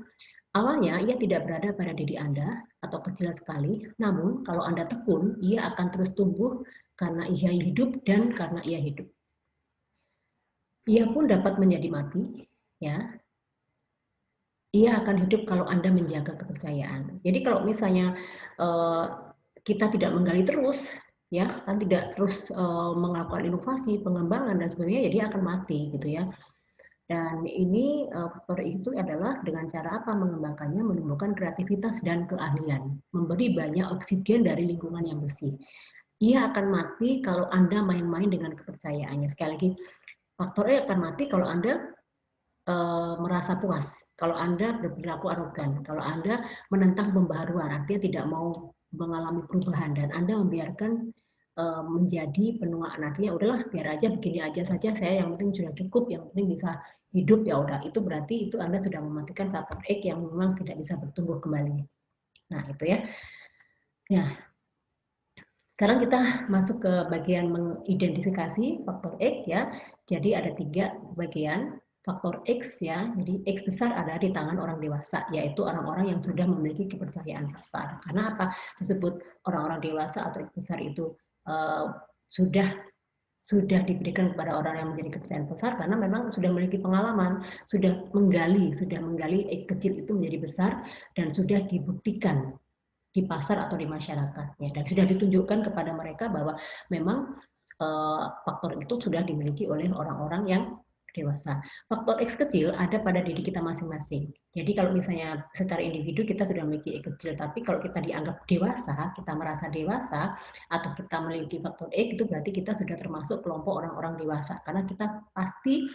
awalnya ia tidak berada pada diri Anda atau kecil sekali, namun kalau Anda tekun, ia akan terus tumbuh karena ia hidup dan karena ia hidup. Ia pun dapat menjadi mati, ya. Ia akan hidup kalau Anda menjaga kepercayaan. Jadi kalau misalnya kita tidak menggali terus, ya kan tidak terus melakukan inovasi, pengembangan dan sebagainya, ya dia akan mati gitu ya. Dan ini faktor itu adalah dengan cara apa mengembangkannya, menumbuhkan kreativitas dan keahlian, memberi banyak oksigen dari lingkungan yang bersih. Ia akan mati kalau Anda main-main dengan kepercayaannya. Sekali lagi, faktornya akan mati kalau Anda merasa puas. Kalau Anda berperilaku arogan, kalau Anda menentang pembaharuan, artinya tidak mau mengalami perubahan dan Anda membiarkan menjadi penuaan, artinya udahlah biar aja begini aja saja, saya yang penting sudah cukup, yang penting bisa hidup, ya udah, itu berarti itu Anda sudah mematikan faktor X yang memang tidak bisa bertumbuh kembali. Nah, itu ya. Nah, sekarang kita masuk ke bagian mengidentifikasi faktor X ya. Jadi ada 3 bagian faktor X ya. Jadi X besar ada di tangan orang dewasa, yaitu orang-orang yang sudah memiliki kepercayaan besar. Karena apa? Disebut orang-orang dewasa atau X besar itu sudah diberikan kepada orang yang menjadi kepercayaan besar karena memang sudah memiliki pengalaman, sudah menggali X kecil itu menjadi besar dan sudah dibuktikan di pasar atau di masyarakatnya, dan sudah ditunjukkan kepada mereka bahwa memang faktor itu sudah dimiliki oleh orang-orang yang dewasa. Faktor X kecil ada pada diri kita masing-masing. Jadi kalau misalnya secara individu kita sudah memiliki X kecil, tapi kalau kita dianggap dewasa, kita merasa dewasa, atau kita memiliki faktor X, itu berarti kita sudah termasuk kelompok orang-orang dewasa, karena kita pasti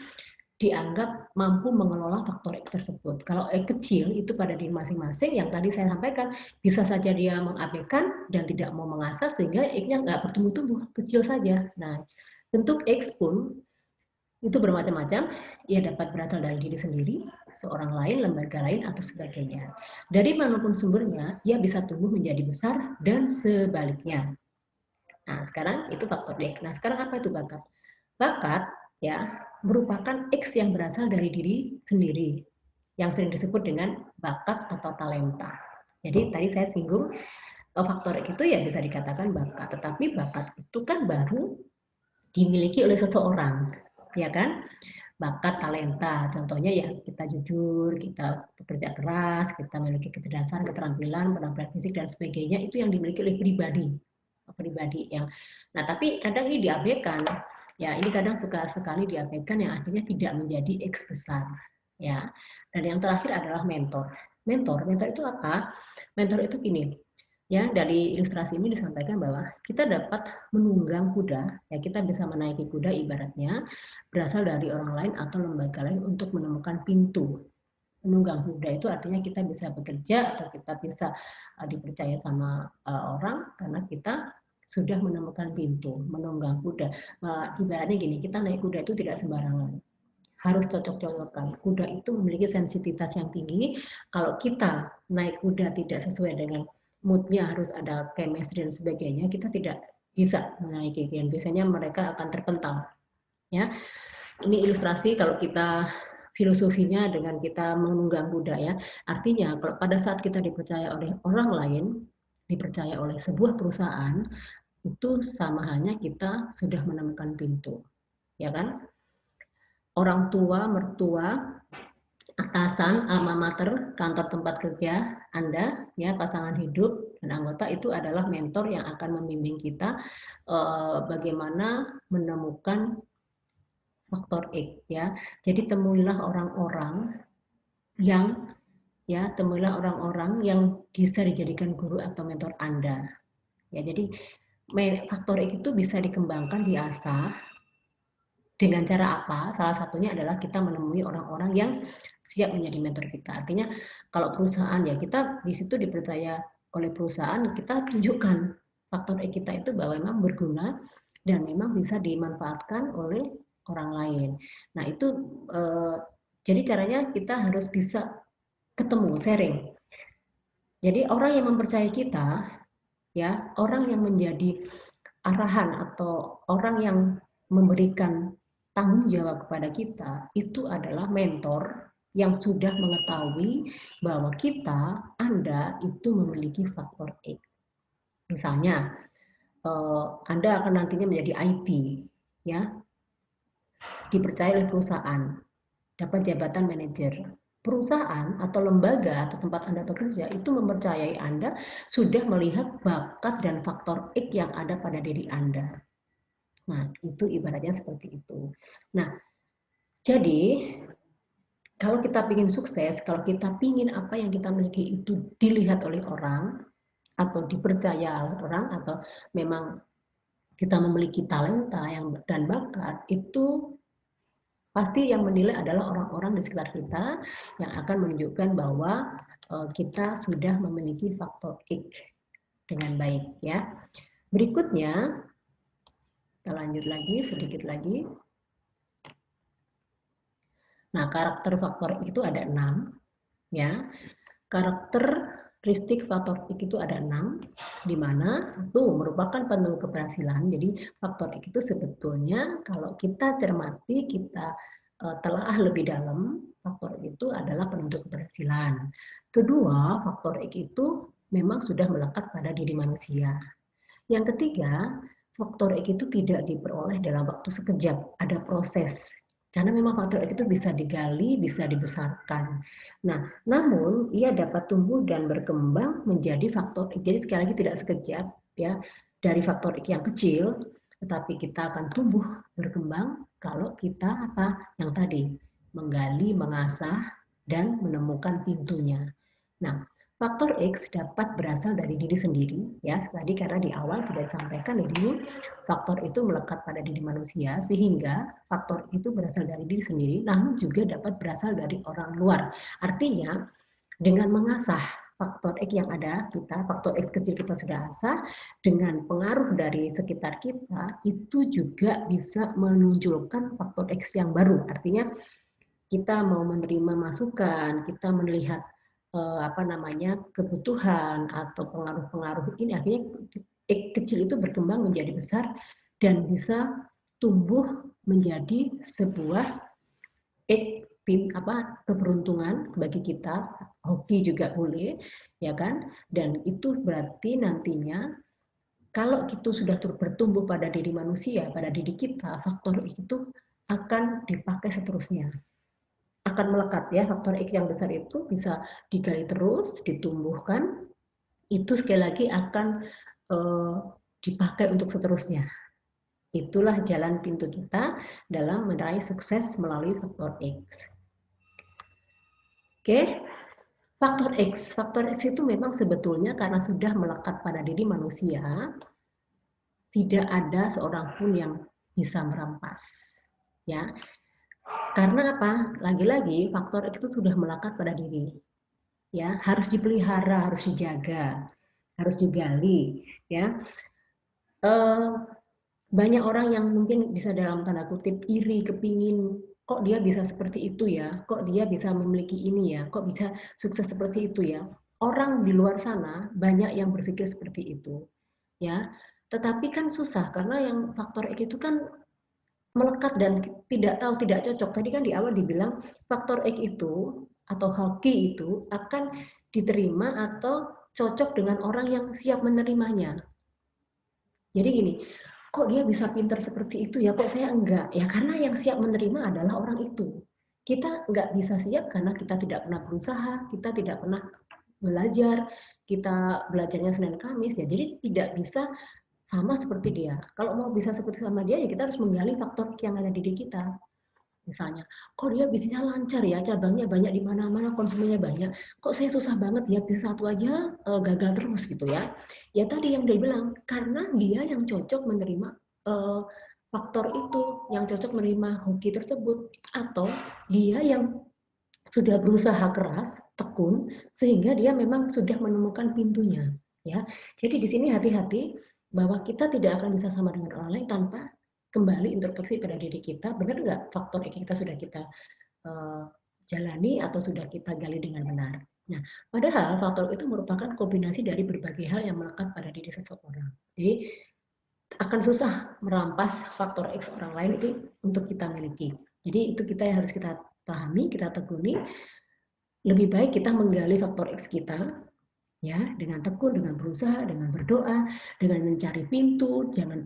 dianggap mampu mengelola faktor X tersebut. Kalau X kecil itu pada diri masing-masing, yang tadi saya sampaikan, bisa saja dia mengabaikan dan tidak mau mengasah sehingga X-nya nggak bertumbuh-tumbuh, kecil saja. Nah, bentuk X pun itu bermacam-macam, ia dapat berasal dari diri sendiri, seorang lain, lembaga lain, atau sebagainya. Dari manapun sumbernya, ia bisa tumbuh menjadi besar dan sebaliknya. Nah, sekarang itu faktor X. Nah, sekarang apa itu bakat? Bakat ya merupakan X yang berasal dari diri sendiri, yang sering disebut dengan bakat atau talenta. Jadi tadi saya singgung faktor X itu ya bisa dikatakan bakat, tetapi bakat itu kan baru dimiliki oleh seseorang, ya kan? Bakat, talenta, contohnya ya kita jujur, kita bekerja keras, kita memiliki kecerdasan, keterampilan, penampilan fisik dan sebagainya, itu yang dimiliki oleh pribadi yang. Nah, tapi kadang ini diabaikan. Ya, ini kadang suka sekali diabaikan yang akhirnya tidak menjadi X besar. Ya. Dan yang terakhir adalah mentor. Mentor itu apa? Mentor itu gini. Ya, dari ilustrasi ini disampaikan bahwa kita dapat menunggang kuda, ya kita bisa menaiki kuda ibaratnya berasal dari orang lain atau lembaga lain untuk menemukan pintu. Menunggang kuda itu artinya kita bisa bekerja atau kita bisa dipercaya sama orang karena kita sudah menemukan pintu, menunggang kuda. Ibaratnya gini, kita naik kuda itu tidak sembarangan, harus cocok-cocokan. Kuda itu memiliki sensitivitas yang tinggi. Kalau kita naik kuda tidak sesuai dengan moodnya, harus ada chemistry dan sebagainya, kita tidak bisa menaiki. Dan biasanya mereka akan terpental. Ya, ini ilustrasi kalau kita filosofinya dengan kita menunggang kuda ya. Artinya kalau pada saat kita dipercaya oleh orang lain, dipercaya oleh sebuah perusahaan, itu sama halnya kita sudah menemukan pintu, ya kan? Orang tua, mertua, atasan, alma mater, kantor tempat kerja Anda, ya pasangan hidup dan anggota itu adalah mentor yang akan membimbing kita bagaimana menemukan faktor X ya. Jadi temuilah orang-orang yang bisa dijadikan guru atau mentor Anda. Ya, jadi faktor X itu bisa dikembangkan, diasah dengan cara apa? Salah satunya adalah kita menemui orang-orang yang siap menjadi mentor kita. Artinya kalau perusahaan ya kita di situ dipercaya oleh perusahaan, kita tunjukkan faktor E kita itu bahwa memang berguna dan memang bisa dimanfaatkan oleh orang lain. Nah, itu jadi caranya kita harus bisa ketemu, sharing. Jadi orang yang mempercayai kita, ya, orang yang menjadi arahan atau orang yang memberikan tanggung jawab kepada kita itu adalah mentor yang sudah mengetahui bahwa kita, Anda itu memiliki faktor X. Misalnya, Anda akan nantinya menjadi IT, ya, dipercaya oleh perusahaan, dapat jabatan manajer. Perusahaan atau lembaga atau tempat Anda bekerja itu mempercayai Anda sudah melihat bakat dan faktor X yang ada pada diri Anda. Nah, itu ibaratnya seperti itu. Nah, jadi kalau kita ingin sukses, kalau kita ingin apa yang kita miliki itu dilihat oleh orang, atau dipercaya oleh orang, atau memang kita memiliki talenta dan bakat, itu pasti yang menilai adalah orang-orang di sekitar kita yang akan menunjukkan bahwa kita sudah memiliki faktor X dengan baik ya. Berikutnya kita lanjut lagi sedikit lagi. Nah, karakter faktor X itu ada 6, ya. Karakteristik faktor X itu ada 6, di mana satu merupakan penentu keberhasilan. Jadi faktor X itu sebetulnya kalau kita cermati, kita telaah lebih dalam, faktor X itu adalah penentu keberhasilan. Kedua, faktor X itu memang sudah melekat pada diri manusia. Yang ketiga, faktor X itu tidak diperoleh dalam waktu sekejap, ada proses. Karena memang faktor X itu bisa digali, bisa dibesarkan. Nah, namun ia dapat tumbuh dan berkembang menjadi faktor X. Jadi sekali lagi tidak sekejap, ya, dari faktor X yang kecil, tetapi kita akan tumbuh berkembang kalau kita yang tadi menggali, mengasah, dan menemukan pintunya. Nah, faktor X dapat berasal dari diri sendiri, ya. Tadi karena di awal sudah disampaikan ini, faktor itu melekat pada diri manusia, sehingga faktor itu berasal dari diri sendiri, namun juga dapat berasal dari orang luar. Artinya, dengan mengasah faktor X yang ada, faktor X kecil kita sudah asah, dengan pengaruh dari sekitar kita, itu juga bisa menunjukkan faktor X yang baru. Artinya, kita mau menerima masukan, kita melihat kebutuhan atau pengaruh-pengaruh ini, akhirnya kecil itu berkembang menjadi besar dan bisa tumbuh menjadi sebuah keberuntungan bagi kita. Hoki juga boleh, ya kan? Dan itu berarti nantinya kalau itu sudah bertumbuh pada diri manusia, pada diri kita, faktor itu akan dipakai seterusnya, akan melekat, ya. Faktor X yang besar itu bisa digali terus, ditumbuhkan, itu sekali lagi akan dipakai untuk seterusnya. Itulah jalan pintu kita dalam meraih sukses melalui faktor X. Oke, faktor X. Faktor X itu memang sebetulnya karena sudah melekat pada diri manusia, tidak ada seorang pun yang bisa merampas, ya. Karena apa? Lagi-lagi faktor X itu sudah melekat pada diri, ya, harus dipelihara, harus dijaga, harus digali, ya. Banyak orang yang mungkin bisa dalam tanda kutip iri, kepingin, kok dia bisa seperti itu ya, kok dia bisa memiliki ini ya, kok bisa sukses seperti itu ya. Orang di luar sana banyak yang berpikir seperti itu, ya. Tetapi kan susah karena yang faktor X itu kan melekat dan tidak tahu, tidak cocok. Tadi kan di awal dibilang faktor X itu atau hoki itu akan diterima atau cocok dengan orang yang siap menerimanya. Jadi gini, kok dia bisa pintar seperti itu ya, kok saya enggak? Ya karena yang siap menerima adalah orang itu. Kita enggak bisa siap karena kita tidak pernah berusaha, kita tidak pernah belajar, kita belajarnya Senin Kamis, ya. Jadi tidak bisa sama seperti dia. Kalau mau bisa seperti sama dia, ya kita harus menggali faktor yang ada di diri kita. Misalnya, kok dia bisnisnya lancar ya, cabangnya banyak di mana-mana, konsumennya banyak. Kok saya susah banget ya, bisa satu aja gagal terus gitu ya. Ya tadi yang dia bilang, karena dia yang cocok menerima faktor itu, yang cocok menerima hoki tersebut, atau dia yang sudah berusaha keras, tekun, sehingga dia memang sudah menemukan pintunya. Ya, jadi di sini hati-hati bahwa kita tidak akan bisa sama dengan orang lain tanpa kembali introspeksi pada diri kita. Benar nggak faktor X kita sudah kita jalani atau sudah kita gali dengan benar? Nah, padahal faktor itu merupakan kombinasi dari berbagai hal yang melekat pada diri seseorang. Jadi akan susah merampas faktor X orang lain itu untuk kita miliki. Jadi itu kita yang harus kita pahami, kita tekuni. Lebih baik kita menggali faktor X kita, ya, dengan tekun, dengan berusaha, dengan berdoa, dengan mencari pintu, jangan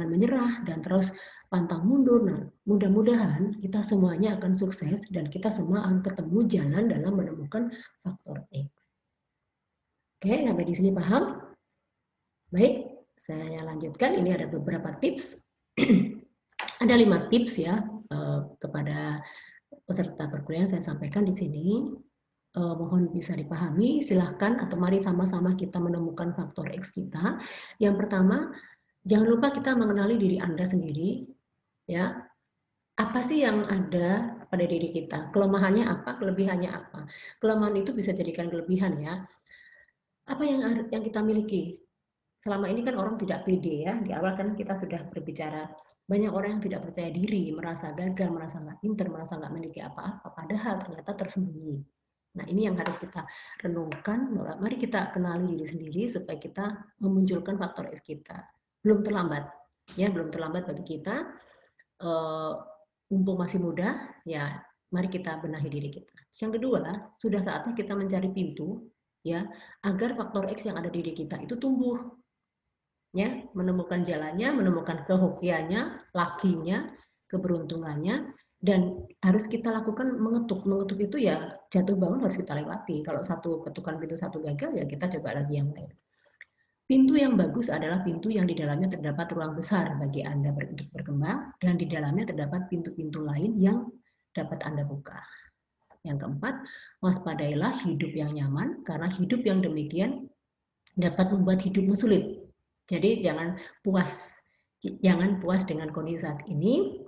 menyerah dan terus pantang mundur. Nah, mudah-mudahan kita semuanya akan sukses dan kita semua akan ketemu jalan dalam menemukan faktor X. Oke, sampai di sini paham? Baik, saya lanjutkan. Ini ada beberapa tips. Ada 5 tips ya kepada peserta perkuliahan saya sampaikan di sini. Mohon bisa dipahami, silahkan atau mari sama-sama kita menemukan faktor X kita. Yang pertama, jangan lupa kita mengenali diri Anda sendiri, ya. Apa sih yang ada pada diri kita? Kelemahannya apa? Kelebihannya apa? Kelemahan itu bisa jadikan kelebihan, ya. Apa yang kita miliki? selama ini kan orang tidak pede ya. Di awal kan kita sudah berbicara banyak orang yang tidak percaya diri, merasa gagal, merasa nggak pinter, merasa nggak memiliki apa-apa, padahal ternyata tersembunyi. Nah ini yang harus kita renungkan, bahwa mari kita kenali diri sendiri supaya kita memunculkan faktor X kita. Belum terlambat, ya belum terlambat bagi kita. Mumpung masih muda, ya mari kita benahi diri kita. Yang kedua, sudah saatnya kita mencari pintu, ya agar faktor X yang ada di diri kita itu tumbuh, ya menemukan jalannya, menemukan kehokiannya, lakinya, keberuntungannya, dan harus kita lakukan mengetuk. Mengetuk itu ya jatuh bangun harus kita lewati. Kalau satu ketukan pintu satu gagal, ya kita coba lagi yang lain. Pintu yang bagus adalah pintu yang di dalamnya terdapat ruang besar bagi Anda untuk berkembang, dan di dalamnya terdapat pintu-pintu lain yang dapat Anda buka. Yang keempat, waspadailah hidup yang nyaman, karena hidup yang demikian dapat membuat hidupmu sulit. Jadi jangan puas dengan kondisi saat ini,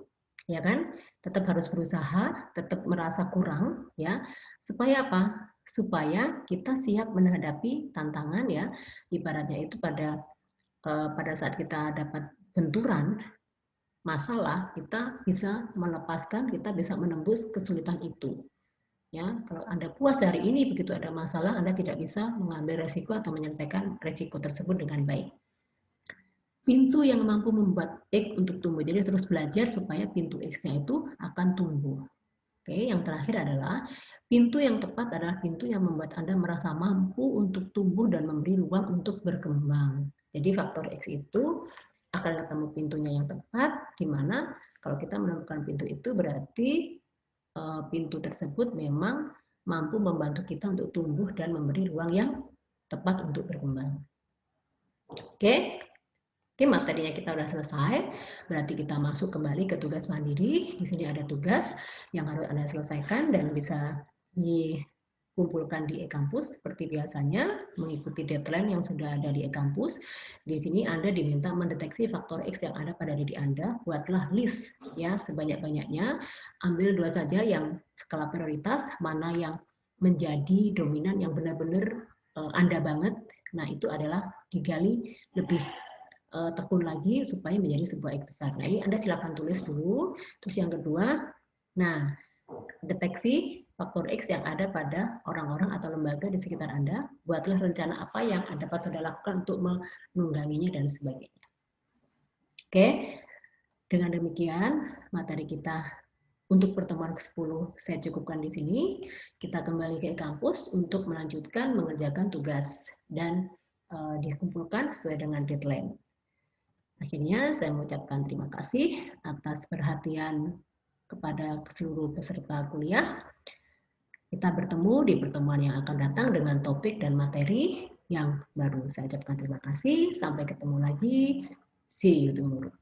ya kan? Tetap harus berusaha, tetap merasa kurang, ya. Supaya apa? Supaya kita siap menghadapi tantangan, ya. Ibaratnya itu pada saat kita dapat benturan masalah, kita bisa melepaskan, kita bisa menembus kesulitan itu. Ya, kalau Anda puas hari ini, begitu ada masalah, Anda tidak bisa mengambil resiko atau menyelesaikan resiko tersebut dengan baik. Pintu yang mampu membuat X untuk tumbuh. Jadi terus belajar supaya pintu X-nya itu akan tumbuh. Oke, yang terakhir adalah pintu yang tepat adalah pintu yang membuat Anda merasa mampu untuk tumbuh dan memberi ruang untuk berkembang. Jadi faktor X itu akan ketemu pintunya yang tepat, di mana kalau kita menemukan pintu itu berarti pintu tersebut memang mampu membantu kita untuk tumbuh dan memberi ruang yang tepat untuk berkembang. Oke, materinya kita sudah selesai. Berarti kita masuk kembali ke tugas mandiri. Di sini ada tugas yang harus Anda selesaikan dan bisa dikumpulkan di e-kampus seperti biasanya, mengikuti deadline yang sudah ada di e-kampus. Di sini Anda diminta mendeteksi faktor X yang ada pada diri Anda. Buatlah list ya sebanyak-banyaknya. Ambil 2 saja yang skala prioritas, mana yang menjadi dominan yang benar-benar Anda banget. Nah, itu adalah digali lebih tekun lagi supaya menjadi sebuah X besar. Nah, ini Anda silakan tulis dulu. Terus yang kedua, nah, deteksi faktor X yang ada pada orang-orang atau lembaga di sekitar Anda. Buatlah rencana apa yang Anda dapat sudah lakukan untuk menungganginya dan sebagainya. Oke, dengan demikian materi kita untuk pertemuan ke-10 saya cukupkan di sini. Kita kembali ke kampus untuk melanjutkan mengerjakan tugas dan dikumpulkan sesuai dengan deadline. Akhirnya saya mengucapkan terima kasih atas perhatian kepada seluruh peserta kuliah. Kita bertemu di pertemuan yang akan datang dengan topik dan materi yang baru. Saya ucapkan terima kasih. Sampai ketemu lagi. See you tomorrow.